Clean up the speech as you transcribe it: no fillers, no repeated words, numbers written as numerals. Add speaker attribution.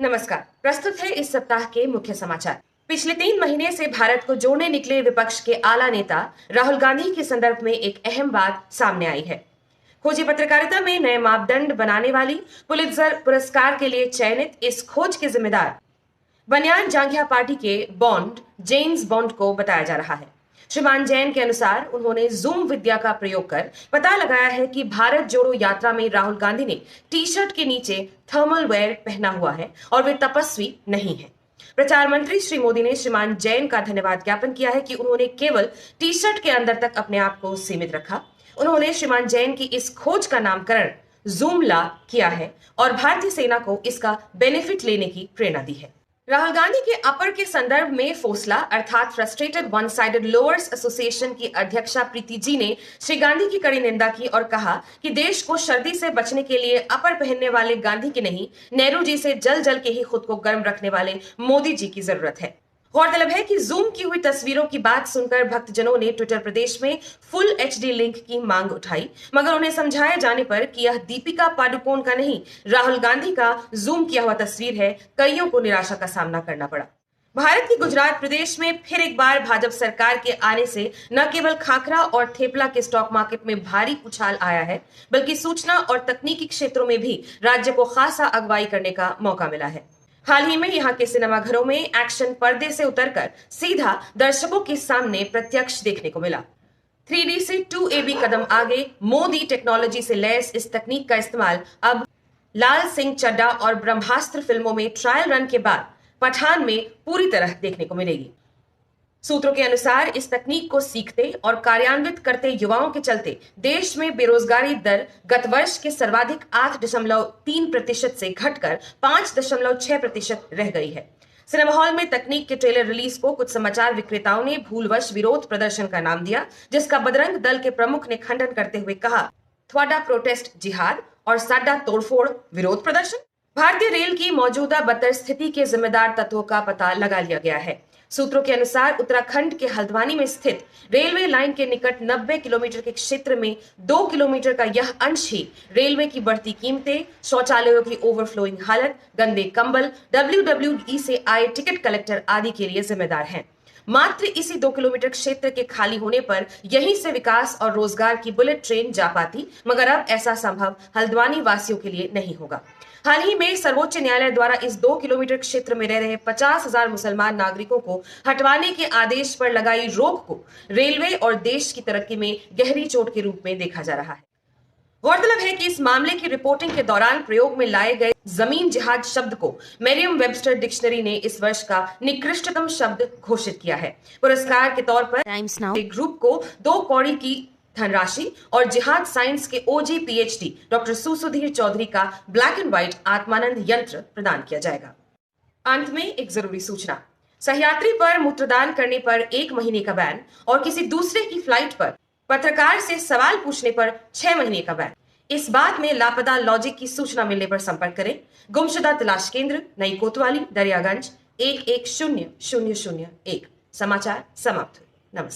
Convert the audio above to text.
Speaker 1: नमस्कार। प्रस्तुत है इस सप्ताह के मुख्य समाचार। पिछले 3 महीने से भारत को जोड़ने निकले विपक्ष के आला नेता राहुल गांधी के संदर्भ में एक अहम बात सामने आई है। खोजी पत्रकारिता में नए मापदंड बनाने वाली पुलित्जर पुरस्कार के लिए चयनित इस खोज के जिम्मेदार बनियान जांघिया पार्टी के बॉन्ड जेम्स बॉन्ड को बताया जा रहा है। श्रीमान जैन के अनुसार उन्होंने जूम विद्या का प्रयोग कर पता लगाया है कि भारत जोड़ो यात्रा में राहुल गांधी ने टी शर्ट के नीचे थर्मल वेयर पहना हुआ है और वे तपस्वी नहीं है। प्रचार मंत्री श्री मोदी ने श्रीमान जैन का धन्यवाद ज्ञापन किया है कि उन्होंने केवल टी शर्ट के अंदर तक अपने आप को सीमित रखा। उन्होंने श्रीमान जैन की इस खोज का नामकरण जूम ला किया है और भारतीय सेना को इसका बेनिफिट लेने की प्रेरणा दी है। राहुल गांधी के अपर के संदर्भ में फोसला अर्थात frustrated one sided lowers association की अध्यक्षा प्रीति जी ने श्री गांधी की कड़ी निंदा की और कहा कि देश को सर्दी से बचने के लिए अपर पहनने वाले गांधी की नहीं, नेहरू जी से जल जल के ही खुद को गर्म रखने वाले मोदी जी की जरूरत है। गौरतलब है कि जूम की हुई तस्वीरों की बात सुनकर भक्तजनों ने ट्विटर प्रदेश में फुल एचडी लिंक की मांग उठाई, मगर उन्हें समझाए जाने पर कि यह दीपिका पादुकोण का नहीं, राहुल गांधी का जूम किया हुआ तस्वीर है, कईयों को निराशा का सामना करना पड़ा। भारत के गुजरात प्रदेश में फिर एक बार भाजपा सरकार के आने से न केवल खाखरा और थेपला के स्टॉक मार्केट में भारी उछाल आया है, बल्कि सूचना और तकनीकी क्षेत्रों में भी राज्य को खासा अगुवाई करने का मौका मिला है। हाल ही में यहाँ के सिनेमाघरों में एक्शन पर्दे से उतरकर सीधा दर्शकों के सामने प्रत्यक्ष देखने को मिला। 3D से 2AB कदम आगे मोदी टेक्नोलॉजी से लैस इस तकनीक का इस्तेमाल अब लाल सिंह चड्ढा और ब्रह्मास्त्र फिल्मों में ट्रायल रन के बाद पठान में पूरी तरह देखने को मिलेगी। सूत्रों के अनुसार इस तकनीक को सीखते और कार्यान्वित करते युवाओं के चलते देश में बेरोजगारी दर गत वर्ष के सर्वाधिक 8.3% से घटकर 5.6% रह गई है। सिनेमा हॉल में तकनीक के ट्रेलर रिलीज को कुछ समाचार विक्रेताओं ने भूलवश विरोध प्रदर्शन का नाम दिया, जिसका बजरंग दल के प्रमुख ने खंडन करते हुए कहा, थोड़ा प्रोटेस्ट जिहाद और साडा तोड़फोड़ विरोध प्रदर्शन। भारतीय रेल की मौजूदा बदतर स्थिति के जिम्मेदार तत्वों का पता लगा लिया गया है। सूत्रों के अनुसार उत्तराखंड के हल्द्वानी में स्थित रेलवे लाइन के निकट 90 किलोमीटर के क्षेत्र में 2 किलोमीटर का यह अंश ही रेलवे की बढ़ती कीमतें, शौचालयों की ओवरफ्लोइंग हालत, गंदे कंबल, WWE से आए टिकट कलेक्टर आदि के लिए जिम्मेदार हैं। मात्र इसी 2 किलोमीटर क्षेत्र के खाली होने पर यहीं से विकास और रोजगार की बुलेट ट्रेन जा पाती, मगर अब ऐसा संभव हल्द्वानी वासियों के लिए नहीं होगा। हाल ही में सर्वोच्च न्यायालय द्वारा इस 2 किलोमीटर क्षेत्र में रह रहे 50,000 मुसलमान नागरिकों को हटवाने के आदेश पर लगाई रोक को रेलवे और देश की तरक्की में गहरी चोट के रूप में देखा जा रहा है। गौरतलब है कि इस मामले की रिपोर्टिंग के दौरान प्रयोग में लाए गए जमीन जिहाद शब्द को मेरियम वेबस्टर डिक्शनरी ने इस वर्ष का निकृष्टतम शब्द घोषित किया है। पुरस्कार के तौर पर टाइम्स नाउ ग्रुप को 2 कौड़ी की धनराशि और जिहाद साइंस के OG PhD डॉक्टर सुसुधीर चौधरी का ब्लैक एंड व्हाइट आत्मानंद यंत्र प्रदान किया जाएगा। अंत में एक जरूरी सूचना, सहयात्री पर मूत्रदान करने पर 1 महीने का बैन और किसी दूसरे की फ्लाइट पर पत्रकार से सवाल पूछने पर 6 महीने का बैन। इस बात में लापता लॉजिक की सूचना मिलने पर संपर्क करें। गुमशुदा तलाश केंद्र, नई कोतवाली, दरियागंज 110001। समाचार समाप्त हुए। नमस्कार।